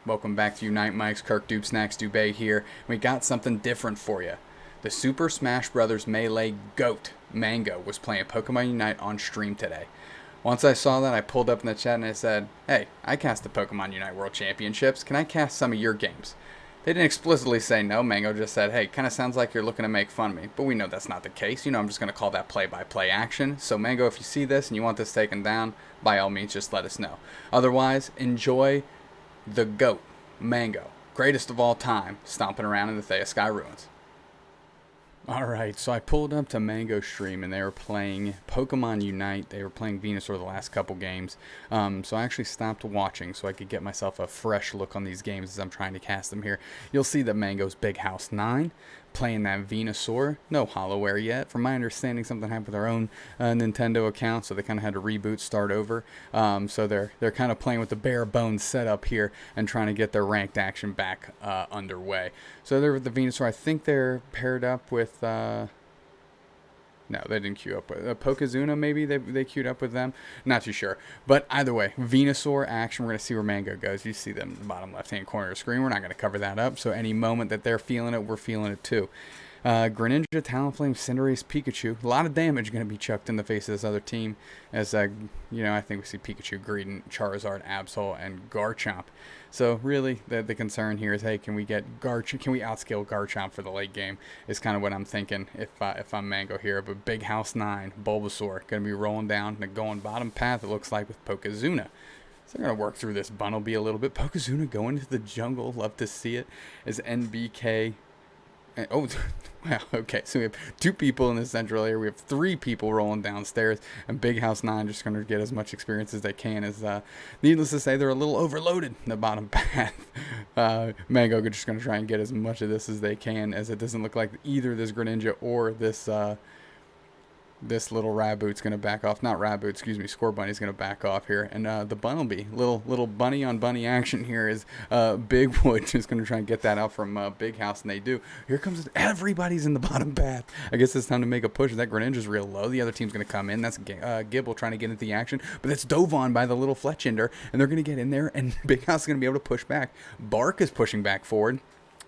Welcome back to Unite Mike's Kirk doobsnax Dubé here. We got something different for you. The Super Smash Bros. Melee GOAT, mang0, was playing Pokemon Unite on stream today. Once I saw that, I pulled up in the chat and I said, hey, I cast the Pokemon Unite World Championships. Can I cast some of your games? They didn't explicitly say no. mang0 just said, hey, kind of sounds like you're looking to make fun of me. But we know that's not the case. I'm just going to call that play-by-play action. So mang0, if you see this and you want this taken down, by all means, just let us know. Otherwise, enjoy the GOAT, mang0, greatest of all time, stomping around in the Theia Sky Ruins. Alright, so I pulled up to mang0 stream and they were playing Pokemon Unite. They were playing Venusaur the last couple games. So I actually stopped watching so I could get myself a fresh look on these games as I'm trying to cast them here. You'll see that mang0's Big House 9 playing that Venusaur. No Hollowware yet. From my understanding, something happened with their own Nintendo account, so they kind of had to reboot, start over. So they're kind of playing with the bare bones setup here and trying to get their ranked action back underway. So they're with the Venusaur. I think they're paired up with... No, they didn't queue up with Pokezuna. Maybe they queued up with them. Not too sure. But either way, Venusaur action. We're going to see where mang0 goes. You see them in the bottom left-hand corner of the screen. We're not going to cover that up. So any moment that they're feeling it, we're feeling it too. Greninja, Talonflame, Cinderace, Pikachu. A lot of damage going to be chucked in the face of this other team. As, I think we see Pikachu, Greedent, Charizard, Absol, and Garchomp. So really, the concern here is, hey, can we outscale Garchomp for the late game? Is kind of what I'm thinking if I'm mang0 here. But Big House 9, Bulbasaur, going to be rolling down and going bottom path, it looks like, with Pokezuna. So they're going to work through this Bunnelby a little bit. Pokezuna going into the jungle. Love to see it. As NBK... Oh, wow, okay, so we have 2 people in the central area. We have 3 people rolling downstairs, and Big House 9 just going to get as much experience as they can. As needless to say, they're a little overloaded in the bottom path. mang0 just going to try and get as much of this as they can, as it doesn't look like either this Greninja or this little Raboot's going to back off. Not Raboot, excuse me. Scorbunny's going to back off here. And the Bunnelby, little bunny on bunny action here is Big Wood just going to try and get that out from Big House, and they do. Here comes everybody's in the bottom path. I guess it's time to make a push. That Greninja's real low. The other team's going to come in. That's Gibble trying to get into the action. But that's Dovon by the little Fletchinder, and they're going to get in there, and Big House is going to be able to push back. Bark is pushing back forward.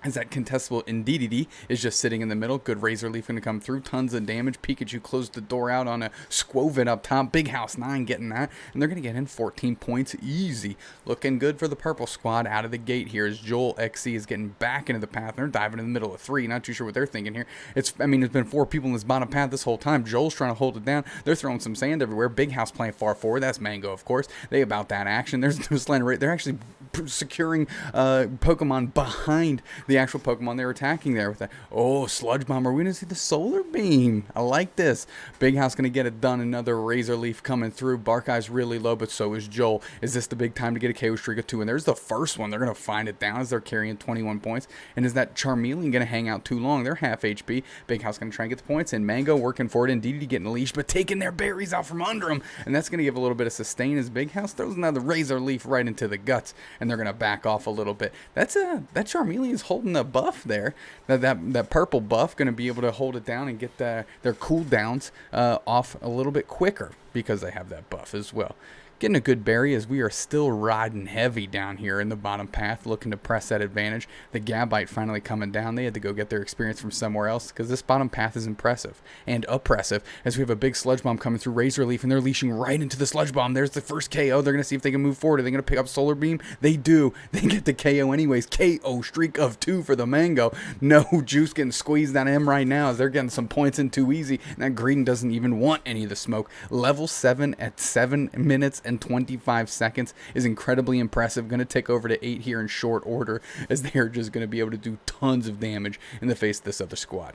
As that contestable Indeedee is just sitting in the middle. Good Razor Leaf going to come through. Tons of damage. Pikachu closed the door out on a Squovit up top. Big House 9 getting that. And they're going to get in 14 points easy. Looking good for the purple squad out of the gate here as Joel XC is getting back into the path. They're diving in the middle of 3. Not too sure what they're thinking here. There's been 4 people in this bottom path this whole time. Joel's trying to hold it down. They're throwing some sand everywhere. Big House playing far forward. That's mang0, of course. They about that action. There's no slender rate. They're actually securing Pokemon behind the actual Pokemon they were attacking there with that. Oh, Sludge Bomb. Are we going to see the Solar Beam? I like this. Big House going to get it done. Another Razor Leaf coming through. Barkeye's really low, but so is Joel. Is this the big time to get a KO streak of 2? And there's the first one. They're going to find it down as they're carrying 21 points. And is that Charmeleon going to hang out too long? They're half HP. Big House going to try and get the points in. mang0 working for it. Indeed, getting a leash, but taking their berries out from under them. And that's going to give a little bit of sustain as Big House throws another Razor Leaf right into the guts. And they're going to back off a little bit. That Charmeleon's holding a buff there. That purple buff going to be able to hold it down and get their cooldowns off a little bit quicker because they have that buff as well. Getting a good berry as we are still riding heavy down here in the bottom path, looking to press that advantage. The Gabite finally coming down. They had to go get their experience from somewhere else because this bottom path is impressive and oppressive as we have a big Sludge Bomb coming through Razor Leaf, and they're leashing right into the Sludge Bomb. There's the first KO. They're going to see if they can move forward. Are they going to pick up Solar Beam? They do. They get the KO anyways. KO streak of 2 for the mang0. No juice getting squeezed out of him right now as they're getting some points in too easy. And that Greedent doesn't even want any of the smoke. Level 7 at 7 minutes and 25 seconds is incredibly impressive. Going to take over to 8 here in short order as they're just going to be able to do tons of damage in the face of this other squad.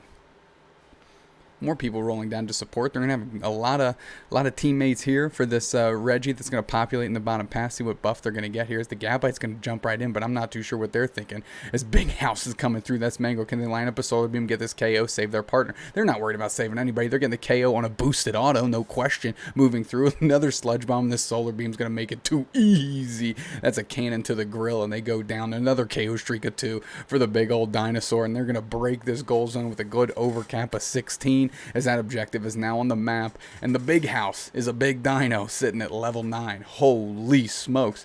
More people rolling down to support. They're going to have a lot of teammates here for this Reggie that's going to populate in the bottom path. See what buff they're going to get here. As the Gabite's going to jump right in, but I'm not too sure what they're thinking. As Big House is coming through, that's mang0. Can they line up a Solar Beam, get this KO, save their partner? They're not worried about saving anybody. They're getting the KO on a boosted auto, no question. Moving through another Sludge Bomb. This Solar Beam's going to make it too easy. That's a cannon to the grill, and they go down. Another KO streak of 2 for the big old dinosaur, and they're going to break this goal zone with a good overcap of 16. As that objective is now on the map, and the Big House is a big dino sitting at level 9. Holy smokes.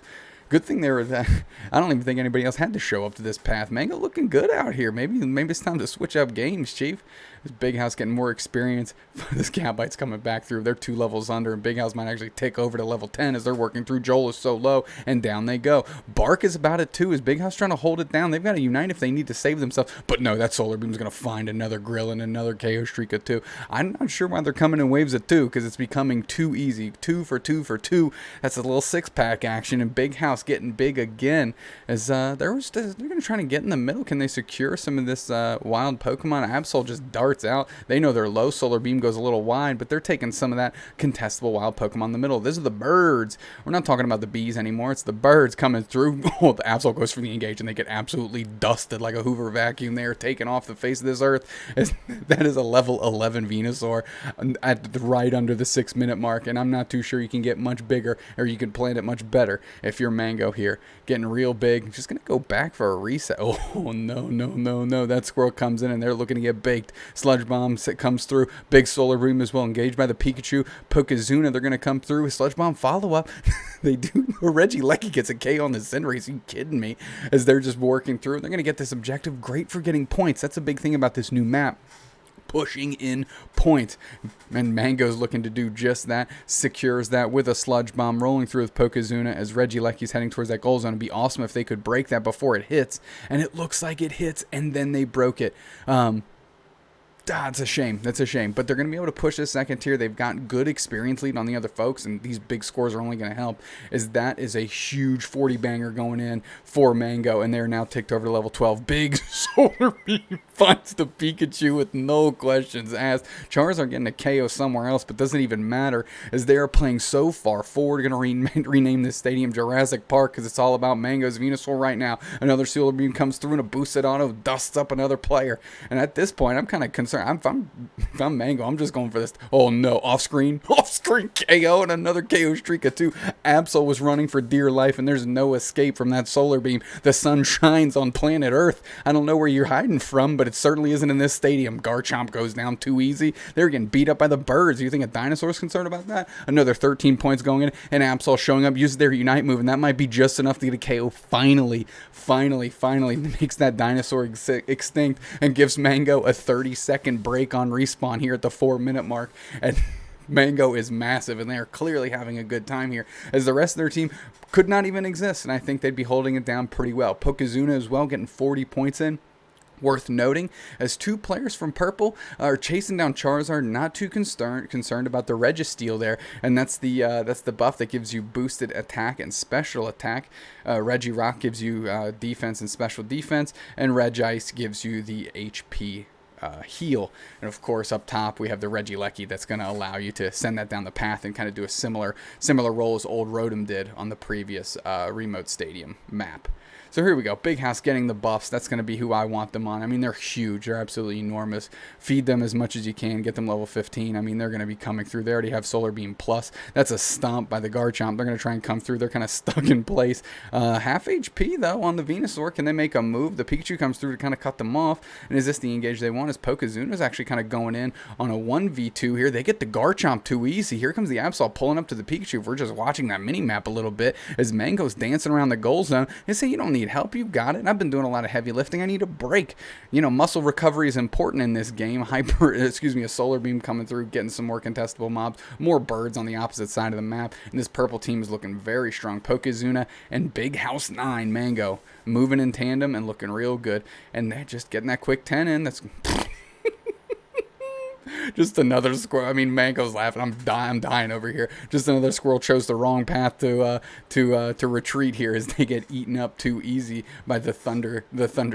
Good thing there was that. I don't even think anybody else had to show up to this path. Mang0 looking good out here. Maybe it's time to switch up games, Chief. This Big House getting more experience. This Gabite's coming back through. They're 2 levels under, and Big House might actually tick over to level 10 as they're working through. Joel is so low, and down they go. Bark is about it too. Is Big House trying to hold it down? They've got to unite if they need to save themselves. But no, that Solar Beam's going to find another grill and another KO streak of 2. I'm not sure why they're coming in waves of 2, because it's becoming too easy. 2 for 2 for 2. That's a little 6-pack action, and Big House getting big again. As they're going to try to get in the middle. Can they secure some of this wild Pokemon? Absol just darts out. They know they're low. Solar Beam goes a little wide, but they're taking some of that contestable wild Pokemon in the middle. These are the birds. We're not talking about the bees anymore. It's the birds coming through. Oh, the Absol goes for the engage, and they get absolutely dusted like a Hoover vacuum. They are taken off the face of this earth. That is a level 11 Venusaur right under the 6-minute mark, and I'm not too sure you can get much bigger, or you can plan it much better if you're mang0 here. Getting real big. Just going to go back for a reset. Oh, no. That squirrel comes in, and they're looking to get baked. Sludge Bomb comes through. Big Solar Beam as well. Engaged by the Pikachu. Pokezuna, they're going to come through with Sludge Bomb follow-up. They do. Regieleki gets a KO on the Cinderace. Are you kidding me? As they're just working through. They're going to get this objective. Great for getting points. That's a big thing about this new map. Pushing in points, and mang0's looking to do just that. Secures that with a Sludge Bomb, rolling through with Pokezuna as Regieleki's heading towards that goal zone. It'd be awesome if they could break that before it hits, and it looks like it hits, and then they broke it. It's a shame. That's a shame. But they're going to be able to push this second tier. They've got good experience lead on the other folks, and these big scores are only going to help. That is a huge 40 banger going in for mang0, and they're now ticked over to level 12. Big Solar Beam finds the Pikachu with no questions asked. Charizard getting a KO somewhere else, but doesn't even matter as they are playing so far forward. Going to rename this stadium Jurassic Park because it's all about mang0's Venusaur right now. Another Solar Beam comes through and a boosted auto dusts up another player. And at this point, I'm kind of concerned. If I'm mang0, I'm just going for this. Oh no, off screen KO and another KO streak of 2. Absol was running for dear life, and there's no escape from that Solar Beam. The sun shines on planet Earth. I don't know where you're hiding from, but it certainly isn't in this stadium. Garchomp goes down too easy. They're getting beat up by the birds. You think a dinosaur's concerned about that? Another 13 points going in, and Absol showing up, uses their Unite move, and that might be just enough to get a KO. Finally makes that dinosaur extinct and gives mang0 a 30-second break on respawn here at the 4-minute mark. And mang0 is massive, and they are clearly having a good time here as the rest of their team could not even exist, and I think they'd be holding it down pretty well. Pokezuna as well, getting 40 points in. Worth noting, as 2 players from Purple are chasing down Charizard, not too concerned about the Registeel there, and that's the buff that gives you boosted attack and special attack. Regirock gives you defense and special defense, and Regice gives you the HP heal. And of course up top we have the Regieleki that's going to allow you to send that down the path and kind of do a similar role as old Rotom did on the previous remote stadium map. So here we go. Big House getting the buffs. That's going to be who I want them on. I mean, they're huge. They're absolutely enormous. Feed them as much as you can. Get them level 15. I mean, they're going to be coming through. They already have Solar Beam Plus. That's a stomp by the Garchomp. They're going to try and come through. They're kind of stuck in place. Half HP, though, on the Venusaur. Can they make a move? The Pikachu comes through to kind of cut them off. And is this the engage they want? As Pokezuna's actually kind of going in on a 1v2 here. They get the Garchomp too easy. Here comes the Absol pulling up to the Pikachu. If we're just watching that mini-map a little bit, as mang0's dancing around the goal zone, they say, you don't need help. You got it. And I've been doing a lot of heavy lifting. I need a break. You know, muscle recovery is important in this game. A Solar Beam coming through, getting some more contestable mobs, more birds on the opposite side of the map. And this purple team is looking very strong. Pokezuna and Big House 9 mang0 moving in tandem and looking real good. And they're just getting that quick 10 in. That's just another squirrel. I mean, mang0's laughing. I'm dying over here. Just another squirrel chose the wrong path to retreat here as they get eaten up too easy by the thunder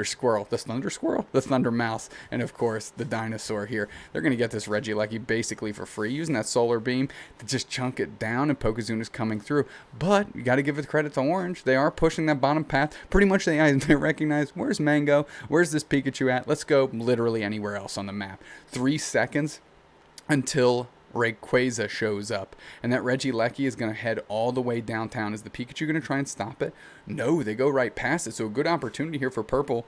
squirrel. The thunder mouse, and of course the dinosaur here. They're gonna get this Regieleki basically for free, using that Solar Beam to just chunk it down, and Pokezuna's coming through. But you got to give it credit to Orange. They are pushing that bottom path. Pretty much they recognize, where's mang0? Where's this Pikachu at? Let's go literally anywhere else on the map. 3 seconds until Rayquaza shows up, and that Regieleki is going to head all the way downtown. Is the Pikachu going to try and stop it? No, they go right past it. So a good opportunity here for Purple.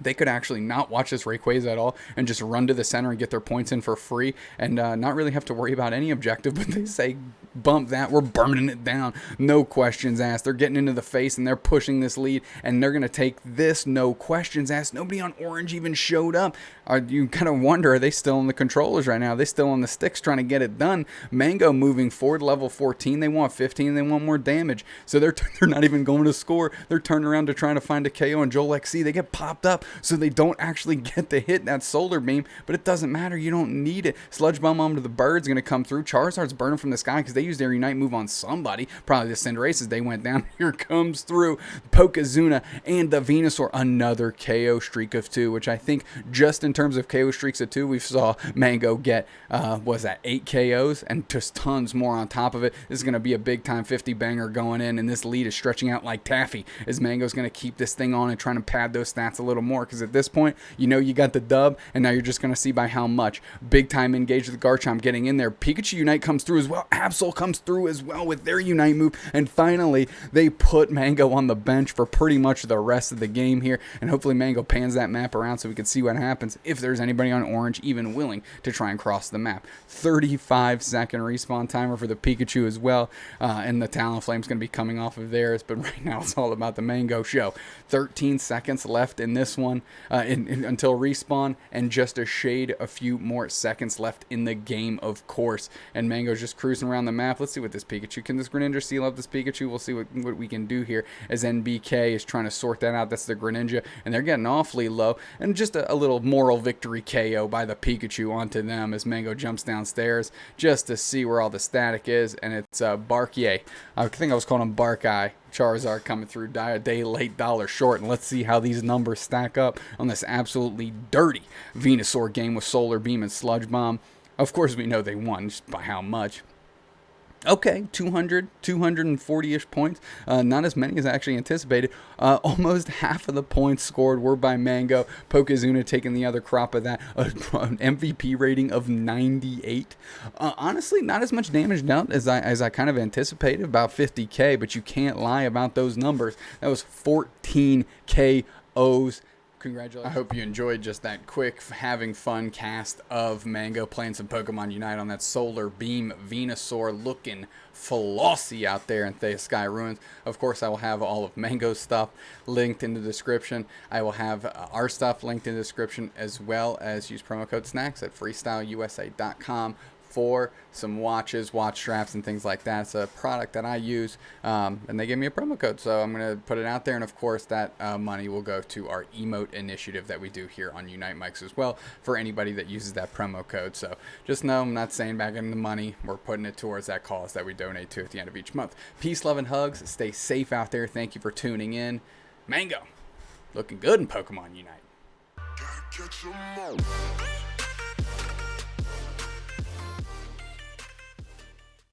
They could actually not watch this Rayquaza at all and just run to the center and get their points in for free and not really have to worry about any objective. But they say, bump that. We're burning it down. No questions asked. They're getting into the face and they're pushing this lead, and they're going to take this, no questions asked. Nobody on orange even showed up. You kind of wonder, are they still on the controllers right now? Are they still on the sticks trying to get it done? Mango moving forward, level 14. They want 15. They want more damage. So they're not even going to score. They're turning around to trying to find a KO on Joel XC. They get popped up, so they don't actually get the hit that solar beam, but it doesn't matter. You don't need it. Sludge Bomb onto the bird's going to come through. Charizard's burning from the sky because they used their Unite move on somebody. Probably the Cinderaces. They went down. Here comes through Pokezuna and the Venusaur. Another KO streak of 2, which I think just in terms of KO streaks of 2, we saw Mango get, was that 8 KOs and just tons more on top of it. This is going to be a big time 50 banger going in, and this lead is stretching out like taffy as Mango's going to keep this thing on and trying to pad those stats a little more, because at this point, you know you got the dub, and now you're just going to see by how much. Big time engage with Garchomp getting in there. Pikachu Unite comes through as well. Absol comes through as well with their Unite move, and finally, they put Mango on the bench for pretty much the rest of the game here, and hopefully Mango pans that map around so we can see what happens if there's anybody on orange even willing to try and cross the map. 35-second respawn timer for the Pikachu as well, and the Talonflame's going to be coming off of theirs, but right now it's all about the Mango show. 13 seconds left in this one until respawn, and just a few more seconds left in the game, of course, and Mango's just cruising around the map. Let's see what this Pikachu, can this Greninja seal up this Pikachu? We'll see what we can do here as NBK is trying to sort that out. That's the Greninja, and they're getting awfully low, and just a little moral victory KO by the Pikachu onto them as Mango jumps downstairs just to see where all the static is, and it's Barkier. I think I was calling him Barkeye. Charizard coming through, a day late, dollar short, and let's see how these numbers stack up on this absolutely dirty Venusaur game with Solar Beam and Sludge Bomb. Of course, we know they won, just by how much. Okay, 240-ish points. Not as many as I actually anticipated. Almost half of the points scored were by Mango. Pokezuna taking the other crop of that. An MVP rating of 98. Honestly, not as much damage dealt as I kind of anticipated, about 50k, but you can't lie about those numbers. That was 14 KOs. Congratulations. I hope you enjoyed just that quick, having fun cast of Mango playing some Pokemon Unite on that Solar Beam Venusaur looking flossy out there in Theia Sky Ruins. Of course, I will have all of Mango's stuff linked in the description. I will have our stuff linked in the description, as well as use promo code SNACKS at freestyleusa.com for some watches, watch straps, and things like that. It's a product that I use, and they gave me a promo code, so I'm going to put it out there, and of course that money will go to our emote initiative that we do here on Unite Mics as well for anybody that uses that promo code. So just know I'm not saying back in the money. We're putting it towards that cause that we donate to at the end of each month. Peace, love, and hugs. Stay safe out there. Thank you for tuning in. Mango, looking good in Pokemon Unite.